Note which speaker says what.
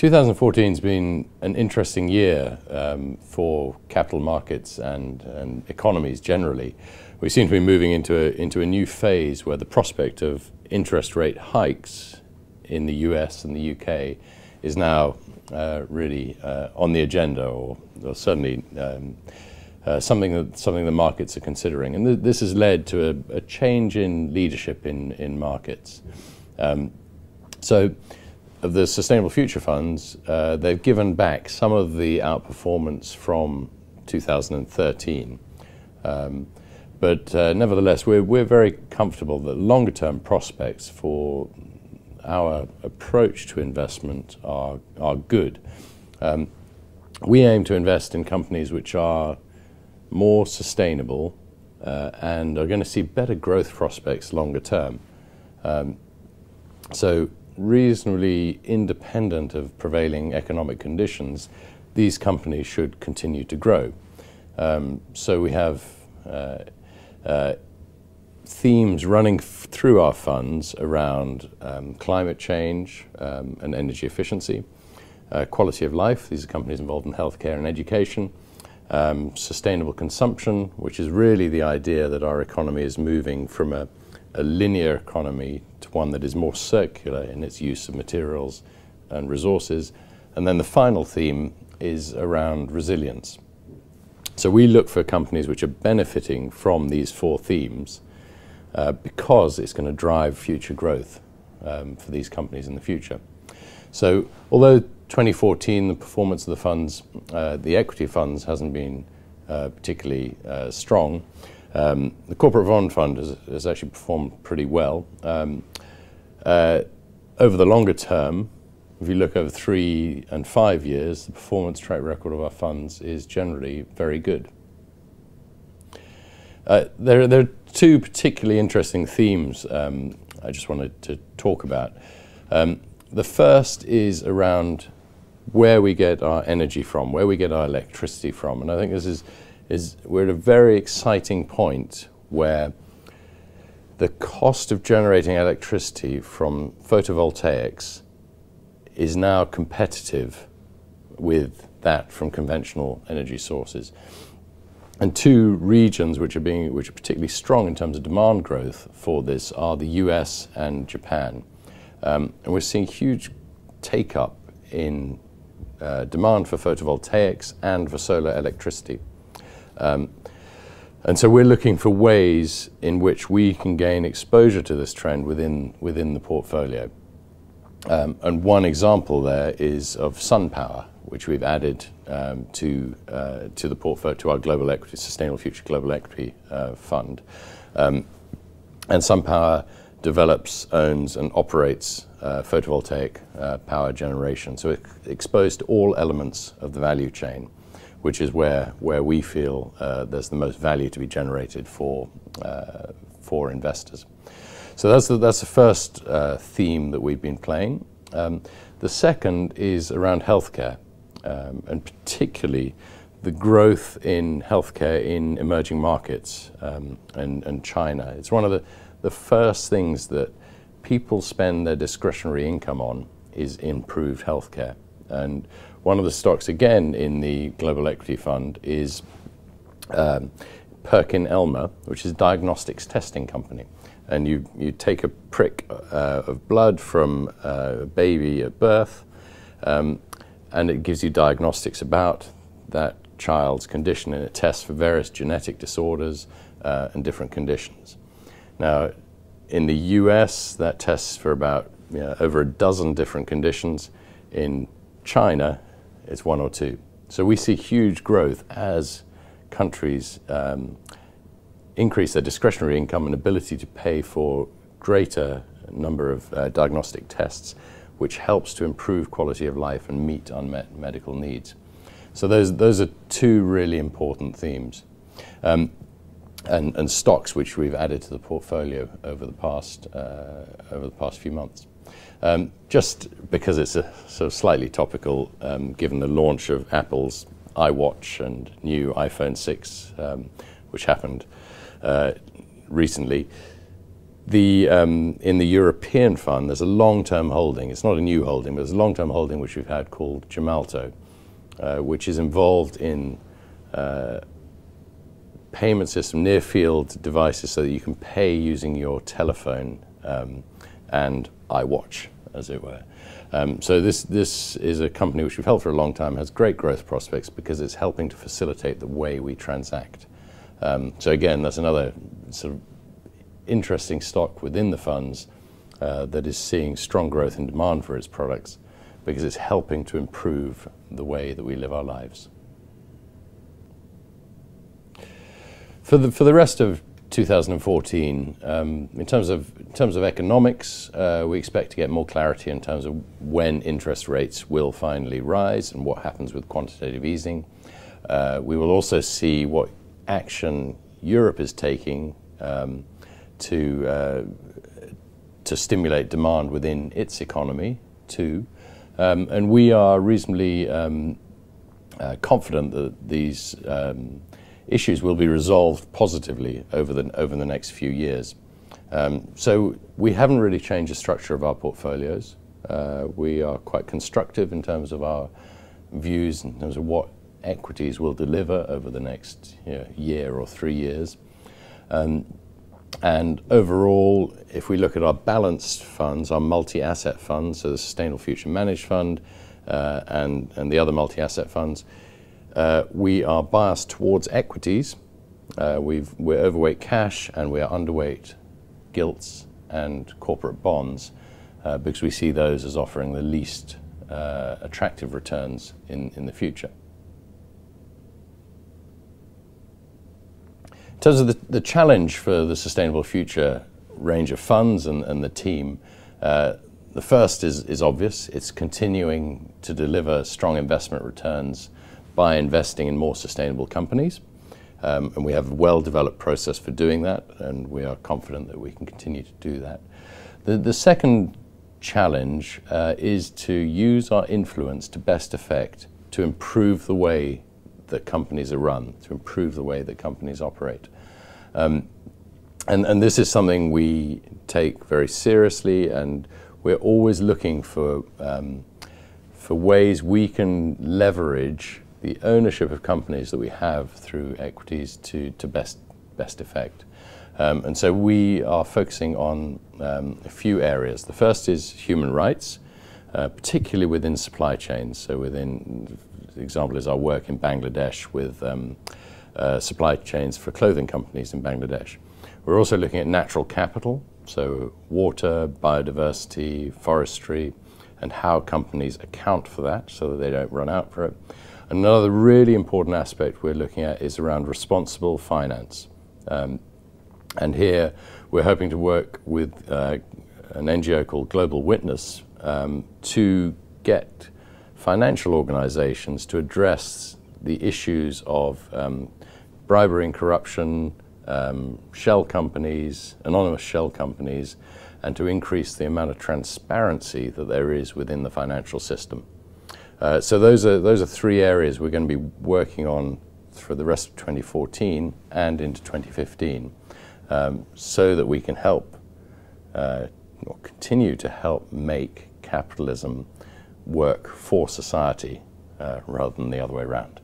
Speaker 1: 2014 has been an interesting year for capital markets and economies generally. We seem to be moving into a new phase where the prospect of interest rate hikes in the US and the UK is now really on the agenda, or certainly something the markets are considering. And this has led to a change in leadership in markets. So of the Sustainable Future Funds, they've given back some of the outperformance from 2013. But nevertheless, we're very comfortable that longer-term prospects for our approach to investment are good. We aim to invest in companies which are more sustainable and are going to see better growth prospects longer term. So reasonably independent of prevailing economic conditions, these companies should continue to grow. So we have themes running through our funds around climate change and energy efficiency, quality of life. These are companies involved in healthcare and education. Sustainable consumption, which is really the idea that our economy is moving from a linear economy to one that is more circular in its use of materials and resources. And then the final theme is around resilience. So we look for companies which are benefiting from these four themes because it's going to drive future growth for these companies in the future. So although 2014, the performance of the funds, the equity funds, hasn't been particularly strong, the corporate bond fund has actually performed pretty well. Over the longer term, if you look over 3 and 5 years, the performance track record of our funds is generally very good. There are two particularly interesting themes I just wanted to talk about. The first is around where we get our energy from, where we get our electricity from. And I think this is we're at a very exciting point where the cost of generating electricity from photovoltaics is now competitive with that from conventional energy sources. And two regions which are particularly strong in terms of demand growth for this are the US and Japan. And we're seeing huge take-up in demand for photovoltaics and for solar electricity. And so we're looking for ways in which we can gain exposure to this trend within the portfolio. And one example there is of sun power, which we've added to the portfolio, to our global equity, Sustainable Future Global Equity Fund. And sun power develops, owns, and operates photovoltaic power generation. So it's exposed to all elements of the value chain, which is where we feel there's the most value to be generated for investors. So that's the first theme that we've been playing. The second is around healthcare, and particularly the growth in healthcare in emerging markets and China. It's one of the first things that people spend their discretionary income on is improved healthcare. And one of the stocks, again, in the Global Equity Fund is Perkin-Elmer, which is a diagnostics testing company. And you take a prick of blood from a baby at birth, and it gives you diagnostics about that child's condition, and it tests for various genetic disorders and different conditions. Now, in the US, that tests for about over a dozen different conditions. In China, it's 1 or 2. So we see huge growth as countries increase their discretionary income and ability to pay for greater number of diagnostic tests, which helps to improve quality of life and meet unmet medical needs. So those are two really important themes. And stocks which we've added to the portfolio over the past few months. Just because it's a sort of slightly topical, given the launch of Apple's iWatch and new iPhone 6, which happened recently. In the European fund, there's a long-term holding. It's not a new holding, but there's a long-term holding which we've had called Gemalto, which is involved in payment system, near-field devices, so that you can pay using your telephone and iWatch, as it were. So this is a company which we've held for a long time, has great growth prospects because it's helping to facilitate the way we transact. So again, that's another sort of interesting stock within the funds that is seeing strong growth in demand for its products because it's helping to improve the way that we live our lives. For the rest of 2014, in terms of economics, we expect to get more clarity in terms of when interest rates will finally rise and what happens with quantitative easing. We will also see what action Europe is taking to stimulate demand within its economy too, and we are reasonably confident that these issues will be resolved positively over the next few years. So we haven't really changed the structure of our portfolios. We are quite constructive in terms of our views, in terms of what equities will deliver over the next year or 3 years. And overall, if we look at our balanced funds, our multi-asset funds, so the Sustainable Future Managed Fund and the other multi-asset funds, we are biased towards equities. We're overweight cash and we are underweight gilts and corporate bonds because we see those as offering the least attractive returns in the future. In terms of the challenge for the Sustainable Future range of funds and the team, the first is obvious. It's continuing to deliver strong investment returns by investing in more sustainable companies. And we have a well-developed process for doing that, and we are confident that we can continue to do that. The second challenge is to use our influence to best effect to improve the way that companies are run, to improve the way that companies operate. And this is something we take very seriously, and we're always looking for ways we can leverage the ownership of companies that we have through equities to best effect. And so we are focusing on a few areas. The first is human rights, particularly within supply chains. So within, the example is our work in Bangladesh with supply chains for clothing companies in Bangladesh. We're also looking at natural capital, so water, biodiversity, forestry, and how companies account for that so that they don't run out for it. Another really important aspect we're looking at is around responsible finance. And here we're hoping to work with an NGO called Global Witness to get financial organizations to address the issues of bribery and corruption, shell companies, anonymous shell companies, and to increase the amount of transparency that there is within the financial system. So those are 3 areas we're going to be working on for the rest of 2014 and into 2015, so that we can help or continue to help make capitalism work for society rather than the other way around.